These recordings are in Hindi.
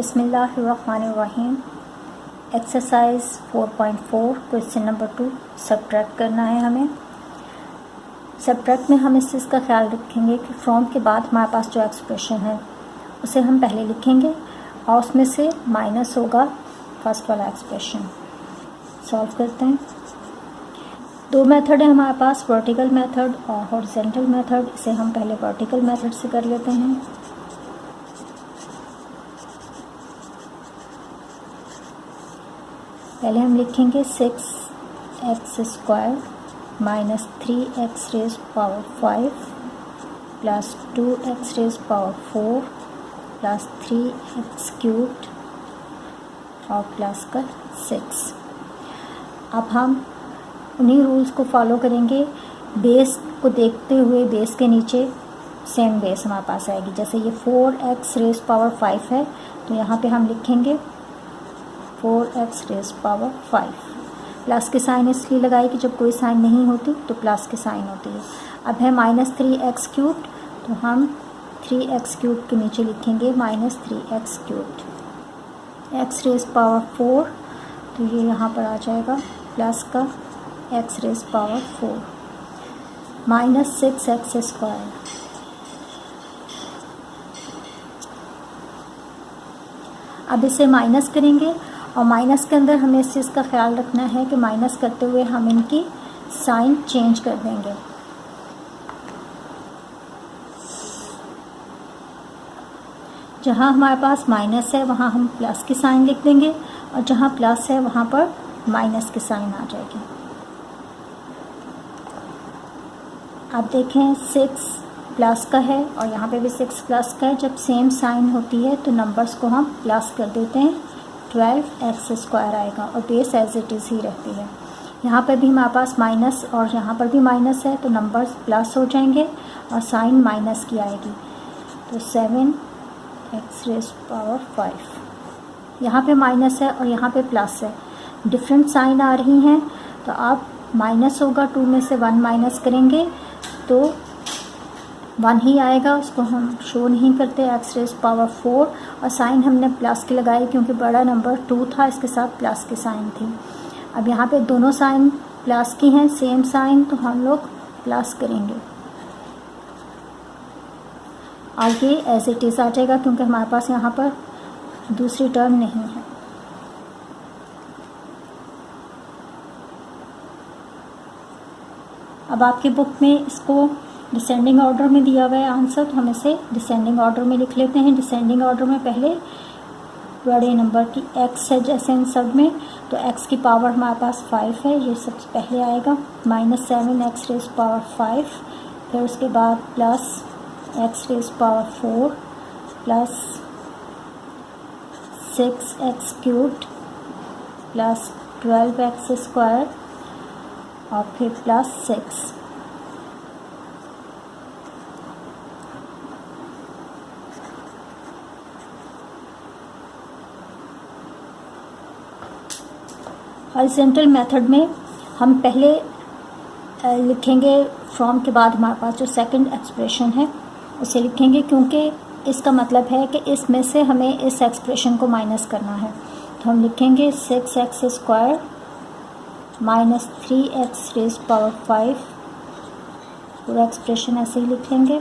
बिस्मिल्लाहिर्रहमानिर्रहीम। एक्सरसाइज 4.4 क्वेश्चन नंबर 2 सब्ट्रैक्ट करना है हमें। सब्ट्रैक्ट में हम इस चीज़ का ख्याल रखेंगे कि फ्रॉम के बाद हमारे पास जो एक्सप्रेशन है उसे हम पहले लिखेंगे और उसमें से माइनस होगा फर्स्ट वाला एक्सप्रेशन। सॉल्व करते हैं। दो मेथड है हमारे पास, वर्टिकल मेथड और हॉरिजॉन्टल मेथड। इसे हम पहले वर्टिकल मेथड से कर लेते हैं। पहले हम लिखेंगे 6x² minus 3x rays power 5 plus 2x rays power 4 plus 3x³ और प्लस का 6। अब हम उन्हीं रूल्स को फॉलो करेंगे। बेस को देखते हुए बेस के नीचे सेम बेस हमारे पास आएगी। जैसे ये 4x रेज़ पावर 5 है तो यहाँ पे हम लिखेंगे 4x रेज़ पावर 5। प्लस के साइन इसलिए लगाई कि जब कोई साइन नहीं होती तो प्लस के साइन होती है। अब है माइनस 3x³ तो हम 3x³ के नीचे लिखेंगे minus 3x³। x rays power 4 तो ये यहाँ पर आ जाएगा प्लस का x rays power 4 minus 6x²। अब इसे माइनस करेंगे और माइनस के अंदर हमें इस चीज़ का ख्याल रखना है कि माइनस करते हुए हम इनकी साइन चेंज कर देंगे। जहाँ हमारे पास माइनस है वहाँ हम प्लस की साइन लिख देंगे और जहाँ प्लस है वहाँ पर माइनस की साइन आ जाएगी। अब देखें 6 प्लस का है और यहाँ पे भी 6 प्लस का है। जब सेम साइन होती है तो नंबर्स को हम प्लस कर देते हैं। 12x² आएगा और बेस एज इट इज़ ही रहती है। यहाँ पर भी हमारे पास माइनस और यहाँ पर भी माइनस है तो नंबर्स प्लस हो जाएंगे और साइन माइनस की आएगी। तो 7x रेज़ पावर 5। यहाँ पे माइनस है और यहाँ पे प्लस है, डिफरेंट साइन आ रही हैं तो आप माइनस होगा 2 में से 1 माइनस करेंगे तो 1 ही आएगा। उसको हम शो नहीं करते। x रेज़ पावर 4 और साइन हमने प्लस की लगाई क्योंकि बड़ा नंबर 2 था, इसके साथ प्लस की साइन थी। अब यहाँ पे दोनों साइन प्लस की हैं, सेम साइन, तो हम लोग प्लस करेंगे और ये एज इट इज़ आ जाएगा क्योंकि हमारे पास यहाँ पर दूसरी टर्म नहीं है। अब आपकी बुक में इसको डिसेंडिंग ऑर्डर में दिया हुआ है आंसर, तो हम इसे डिसेंडिंग ऑर्डर में लिख लेते हैं। डिसेंडिंग ऑर्डर में पहले बड़े नंबर की x है जैसे इन सब में, तो x की पावर हमारे पास 5 है, ये सबसे पहले आएगा। माइनस 7x रेज़ पावर 5, फिर उसके बाद plus x rays power 4 plus 6x³ plus 12x² और फिर प्लस 6। हॉरिजॉन्टल मेथड में हम पहले लिखेंगे फ्रॉम के बाद हमारे पास जो सेकंड एक्सप्रेशन है उसे लिखेंगे, क्योंकि इसका मतलब है कि इसमें से हमें इस एक्सप्रेशन को माइनस करना है। तो हम लिखेंगे 6x² minus 3x rays power 5। पूरा एक्सप्रेशन ऐसे ही लिख लेंगे।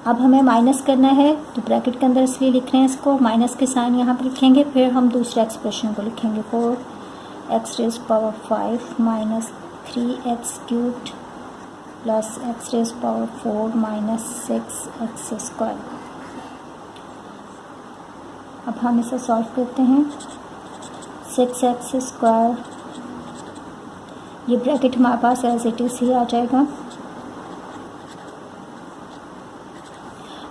अब हमें माइनस करना है तो ब्रैकेट के अंदर इसलिए लिख रहे हैं इसको, माइनस के साइन यहाँ पर लिखेंगे। फिर हम दूसरे एक्सप्रेशन को लिखेंगे 4x rays power 5 minus 3x³ plus x rays power 4 minus 6x²। अब हम इसे सॉल्व करते हैं। 6x², ये ब्रैकेट हमारे पास एज इट इज़ ही आ जाएगा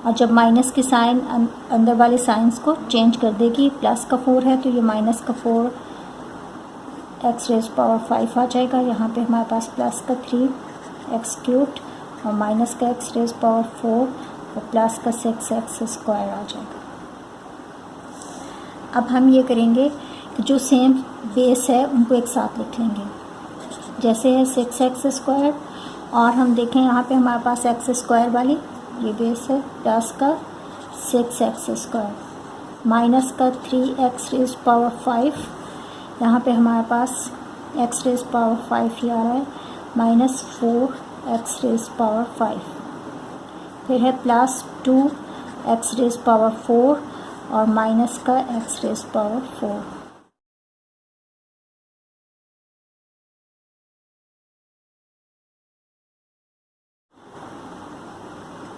और जब माइनस की साइन अंदर वाले साइंस को चेंज कर देगी। प्लस का 4 है तो ये माइनस का 4x रेज़ पावर 5 आ जाएगा। यहाँ पे हमारे पास प्लस का 3x³ और माइनस का x रेज़ पावर 4 और प्लस का 6x² आ जाएगा। अब हम ये करेंगे कि जो सेम बेस है उनको एक साथ लिख लेंगे। जैसे है 6x² और हम देखें यहाँ पे हमारे पास x² वाली ये बेस है, प्लस का 6x², माइनस का 3x⁵, यहाँ पे हमारे पास x⁵ ही आ रहा है, माइनस 4x⁵, फिर है प्लस 2x⁴ और माइनस का x⁴,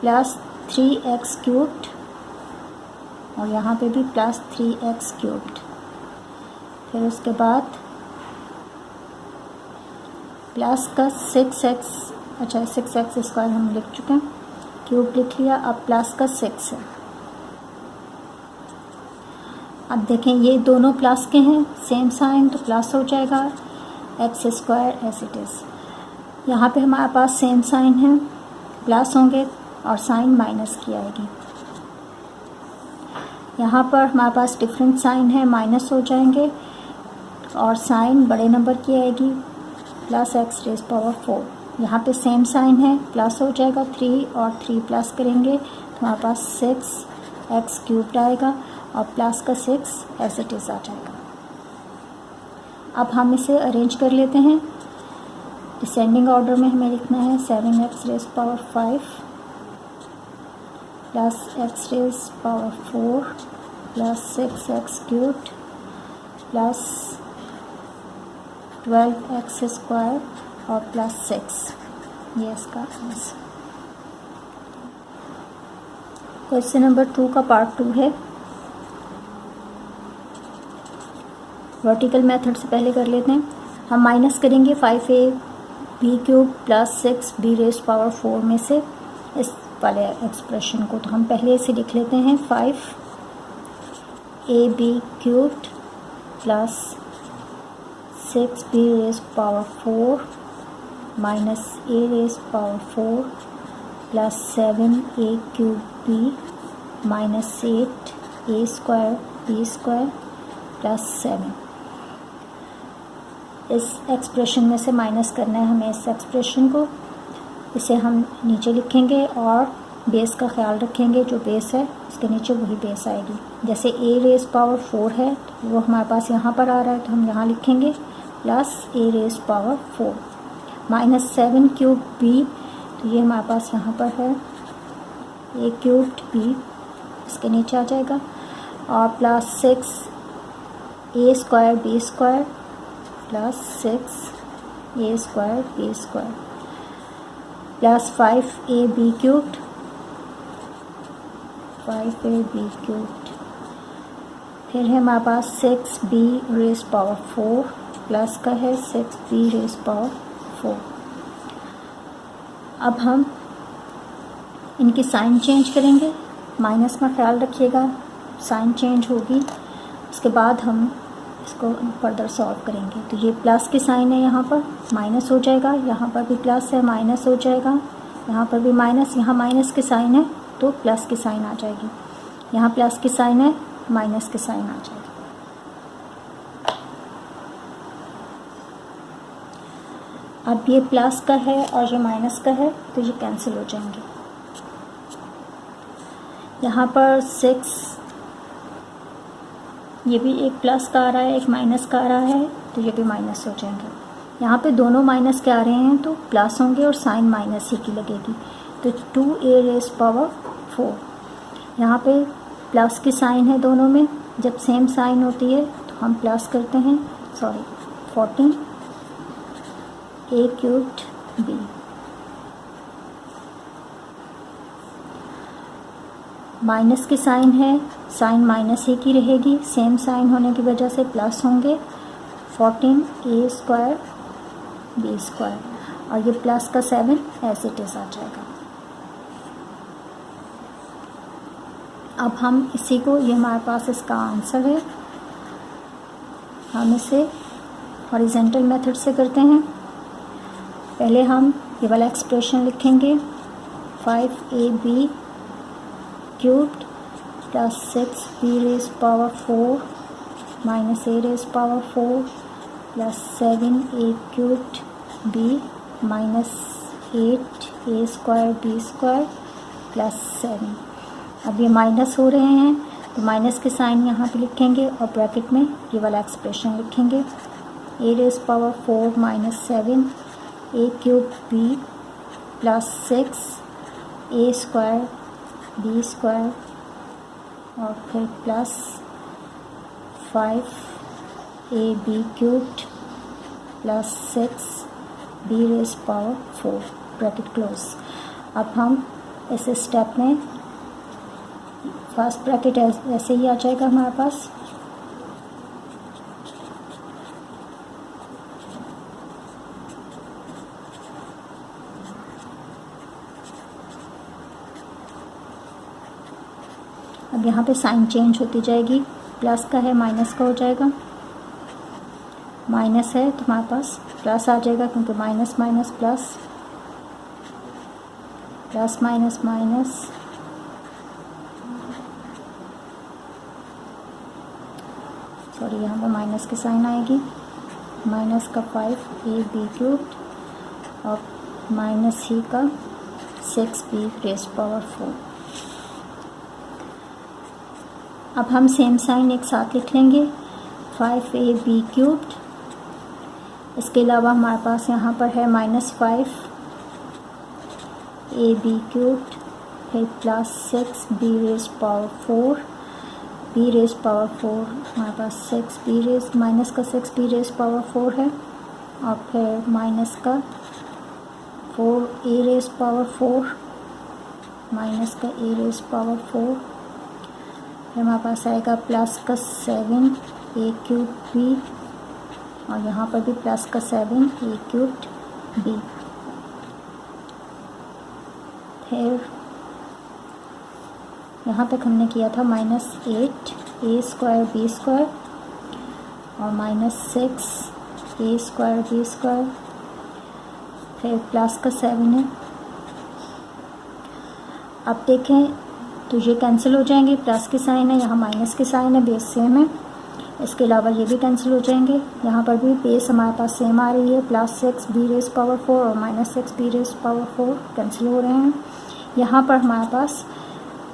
प्लस 3x³ और यहाँ पे भी प्लस 3x³, फिर उसके बाद प्लस का 6x² हम लिख चुके हैं, क्यूब लिख लिया, अब प्लस का 6 है। अब देखें ये दोनों प्लस के हैं, सेम साइन, तो प्लस हो जाएगा, x² एज इट इज़। यहाँ पे हमारे पास सेम साइन है, प्लस होंगे और साइन माइनस की आएगी। यहाँ पर हमारे पास डिफरेंट साइन है, माइनस हो जाएंगे और साइन बड़े नंबर की आएगी, प्लस x⁴। यहाँ पे सेम साइन है, प्लस हो जाएगा 3 और 3 प्लस करेंगे तो हमारे पास 6x³ आएगा और प्लस का 6 एज इट इज़ आ जाएगा। अब हम इसे अरेंज कर लेते हैं, डिसेंडिंग ऑर्डर में हमें लिखना है 7x⁵ plus x⁴ plus 6x³ plus 12x² और प्लस 6, ये इसका आंसर। क्वेश्चन नंबर 2 का पार्ट 2 है, वर्टिकल मेथड से पहले कर लेते हैं। हम माइनस करेंगे 5ab³ प्लस 6b⁴ में से इस वाले एक्सप्रेशन को, तो हम पहले इसे लिख लेते हैं 5ab³ plus 6b⁴ minus a⁴ plus 7a³ minus 8a² plus 7। इस एक्सप्रेशन में से माइनस करना है हमें इस एक्सप्रेशन को, इसे हम नीचे लिखेंगे और बेस का ख्याल रखेंगे, जो बेस है उसके नीचे वही बेस आएगी। जैसे a⁴ है तो वो हमारे पास यहाँ पर आ रहा है तो हम यहाँ लिखेंगे प्लस a⁴ माइनस 7³ तो ये हमारे पास यहाँ पर है a³ इसके नीचे आ जाएगा, और plus 6a²b² plus 6a²b² plus 5ab³ फिर है हमारे पास 6b⁴ प्लस का है 6b⁴। अब हम इनकी साइन चेंज करेंगे, माइनस का ख्याल रखिएगा, साइन चेंज होगी, उसके बाद हम इसको फर्दर सॉल्व करेंगे। तो ये प्लस की साइन है, यहाँ पर माइनस हो जाएगा, यहाँ पर भी प्लस है, माइनस हो जाएगा, यहाँ पर भी माइनस, यहाँ माइनस की साइन है तो प्लस की साइन आ जाएगी, यहाँ प्लस की साइन है, माइनस की साइन आ जाएगी। अब ये प्लस का है और ये माइनस का है तो ये कैंसिल हो जाएंगे। यहाँ पर 6, ये भी एक प्लस का आ रहा है, एक माइनस का आ रहा है तो ये भी माइनस हो जाएंगे। यहाँ पे दोनों माइनस के आ रहे हैं तो प्लस होंगे और साइन माइनस ही की लगेगी, तो 2a⁴। यहाँ पे प्लस की साइन है दोनों में, जब सेम साइन होती है तो हम प्लस करते हैं, 14a³b। माइनस की साइन है, साइन माइनस ही की रहेगी, सेम साइन होने की वजह से प्लस होंगे, 14a²b² और ये प्लस का 7 एज इट इज़ आ जाएगा। अब हम इसी को, ये हमारे पास इसका आंसर है, हम इसे हॉरिजेंटल मेथड से करते हैं। पहले हम ये वाला एक्सप्रेशन लिखेंगे 5ab³ plus 6b⁴ minus a⁴ plus 7a³b minus 8a²b² plus 7। अब ये माइनस हो रहे हैं तो माइनस के साइन यहाँ पे लिखेंगे और ब्रैकेट में ये वाला एक्सप्रेशन लिखेंगे। a rays power 4 minus 7 a cube b plus 6 a square b square और फिर plus 5 a b cubed plus 6 b rays power 4 bracket close. अब हम इस स्टेप में फर्स्ट ब्रैकेट ऐसे ही आ जाएगा हमारे पास। अब यहाँ पे साइन चेंज होती जाएगी, प्लस का है माइनस का हो जाएगा, माइनस है तो हमारे पास प्लस आ जाएगा क्योंकि minus minus plus, plus minus minus, sorry यहाँ पे माइनस की साइन आएगी, माइनस का 5 ए बी क्यूब्ड और माइनस ही का 6 बी रेज़ पावर 4। अब हम सेम साइन एक साथ लिख लेंगे, 5 ए बी क्यूब्ड। इसके अलावा हमारे पास यहाँ पर है माइनस 5 ए बी क्यूब्ड, फिर plus 6 B raise power 4, B raise power 4 हमारे पास 6 बी रेज़ माइनस का 6 बी रेज़ पावर 4 है और फिर माइनस का 4 ए रेज़ पावर 4, माइनस का ए रेज़ पावर 4, फिर हमारे पास आएगा प्लस का 7 ए क्यूब बी और यहाँ पर भी प्लस का 7 ए क्यूब्ड बी। फिर यहाँ तक हमने किया था माइनस 8 ए स्क्वायर बी स्क्वायर और माइनस 6 ए स्क्वायर बी स्क्वायर, फिर प्लस का 7 है। अब देखें तो ये कैंसिल हो जाएंगे, प्लस की साइन है, यहाँ माइनस की साइन है, बेस सेम है। इसके अलावा ये भी कैंसिल हो जाएंगे, यहाँ पर भी बेस हमारे पास सेम आ रही है, प्लस 6 बी रेज़ पावर 4 और minus 6 B raise power 4 cancel हो रहे हैं। यहाँ पर हमारे पास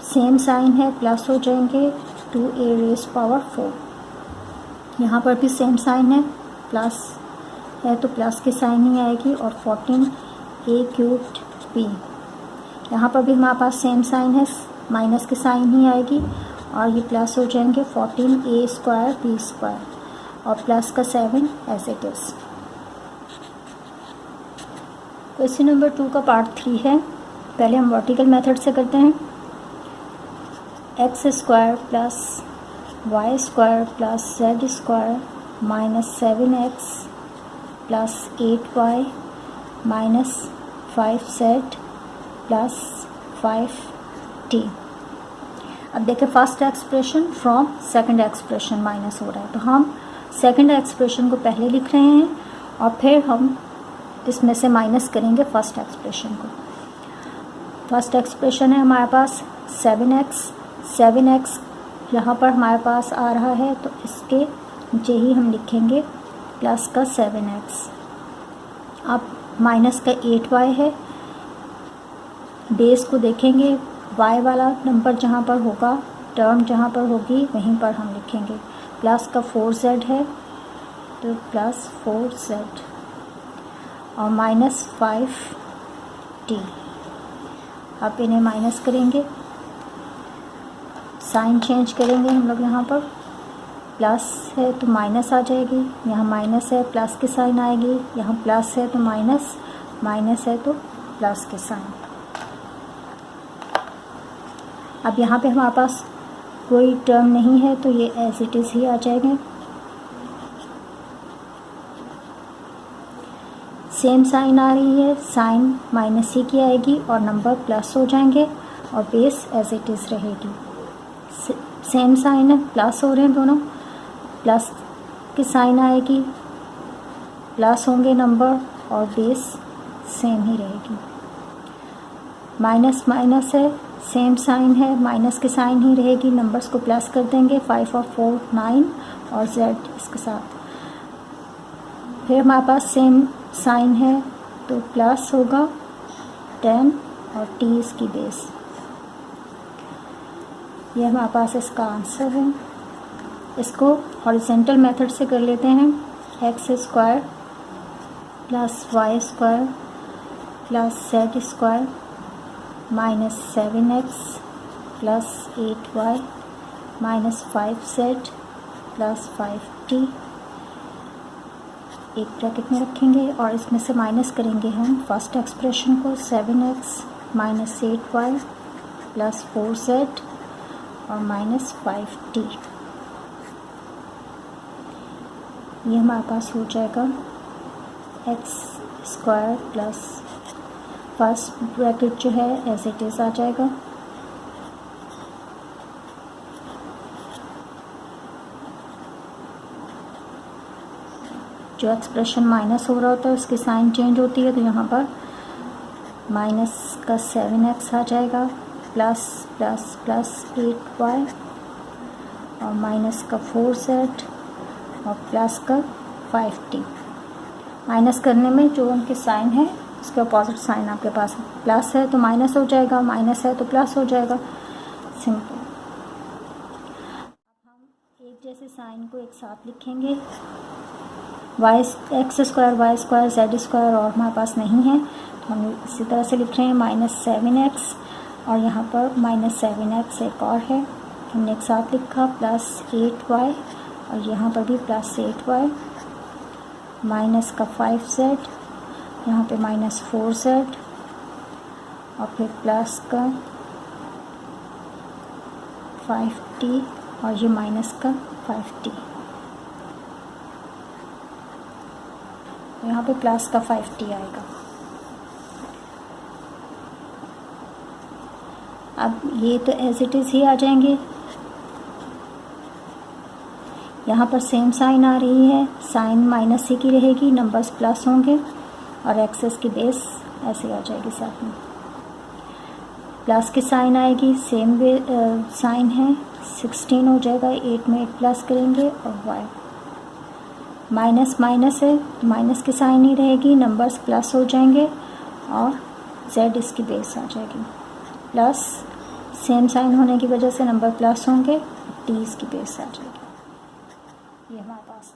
सेम साइन है, प्लस हो जाएंगे 2 ए रेज़ पावर 4। यहाँ पर भी सेम साइन है, प्लस है तो प्लस की साइन ही आएगी और 14 ए क्यूब्ड बी। यहाँ पर भी हमारे पास सेम साइन है, माइनस की साइन ही आएगी और ये प्लस हो जाएंगे 14 ए स्क्वायर बी स्क्वायर और प्लस का 7 as it is. Question number 2 का पार्ट 3 है। पहले हम वर्टिकल मेथड से करते हैं। X square plus Y square plus Z square minus 7x plus 8y minus 5z plus 5t। अब देखें first expression from second expression minus हो रहा है तो हम सेकंड एक्सप्रेशन को पहले लिख रहे हैं और फिर हम इसमें से माइनस करेंगे फर्स्ट एक्सप्रेशन को। फर्स्ट एक्सप्रेशन है हमारे पास 7x यहाँ पर हमारे पास आ रहा है तो इसके नीचे ही हम लिखेंगे प्लस का 7x। अब माइनस का 8y है, बेस को देखेंगे y वाला नंबर जहाँ पर होगा, टर्म जहाँ पर होगी वहीं पर हम लिखेंगे। प्लस का 4z है तो प्लस 4z और माइनस 5t। अब इन्हें माइनस करेंगे, साइन चेंज करेंगे हम लोग। यहाँ पर प्लस है तो माइनस आ जाएगी, यहाँ माइनस है प्लस की साइन आएगी, यहाँ प्लस है तो माइनस, माइनस है तो प्लस की साइन। अब यहाँ पे हमारे पास कोई टर्म नहीं है तो ये एज इट इज़ ही आ जाएंगे। सेम साइन आ रही है, साइन माइनस ही की आएगी और नंबर प्लस हो जाएंगे और बेस एज इट इज़ रहेगी। सेम साइन है, प्लस हो रहे हैं दोनों, प्लस की साइन आएगी, प्लस होंगे नंबर और बेस सेम ही रहेगी। माइनस माइनस है, सेम साइन है, माइनस की साइन ही रहेगी, नंबर्स को प्लस कर देंगे, 5 और 4 9 और z इसके साथ। फिर हमारे पास सेम साइन है तो प्लस होगा 10 और t इसकी बेस। ये हमारे पास इसका आंसर है। इसको हॉरिजेंटल मेथड से कर लेते हैं। X square plus Y square plus Z square minus 7x plus 8y minus 5z plus 5t एक ब्रैकेट में रखेंगे और इसमें से माइनस करेंगे हम फर्स्ट एक्सप्रेशन को 7x minus 8y plus 4z और माइनस 5t। ये हमारे पास हो जाएगा x square plus first bracket जो है एज इट इज़ आ जाएगा, जो एक्सप्रेशन माइनस हो रहा होता है उसकी साइन चेंज होती है, तो यहाँ पर माइनस का 7x आ जाएगा प्लस प्लस प्लस 8y और माइनस का 4z और प्लस का 5t। माइनस करने में जो उनके साइन है उसके अपोजिट साइन आपके पास है। प्लस है तो माइनस हो जाएगा, माइनस है तो प्लस हो जाएगा, सिंपल। अब हम एक जैसे साइन को एक साथ लिखेंगे। X square Y square Z square और हमारे पास नहीं है तो हम इसी तरह से लिख रहे हैं माइनस 7x और यहाँ पर माइनस 7x एक और है, हमने एक साथ लिखा प्लस 8y और यहाँ पर भी प्लस 8y माइनस का 5z, यहाँ पे माइनस 4z और फिर प्लस का 5t और ये माइनस का 5t, यहाँ पे प्लस का 5t आएगा। अब ये तो एज इट इज़ ही आ जाएंगे। यहाँ पर सेम साइन आ रही है, साइन माइनस ही की रहेगी, नंबर्स प्लस होंगे और एक्सेस की बेस ऐसे आ जाएगी साथ में। प्लस की साइन आएगी, सेम वे साइन है, 16 हो जाएगा, 8 में 8 प्लस करेंगे और वाई माइनस माइनस है तो माइनस की साइन ही रहेगी, नंबर्स प्लस हो जाएंगे और जेड इसकी बेस आ जाएगी। प्लस सेम साइन होने की वजह से नंबर प्लस होंगे, टी इसकी बेस आ जाएगी। ये हमारे पास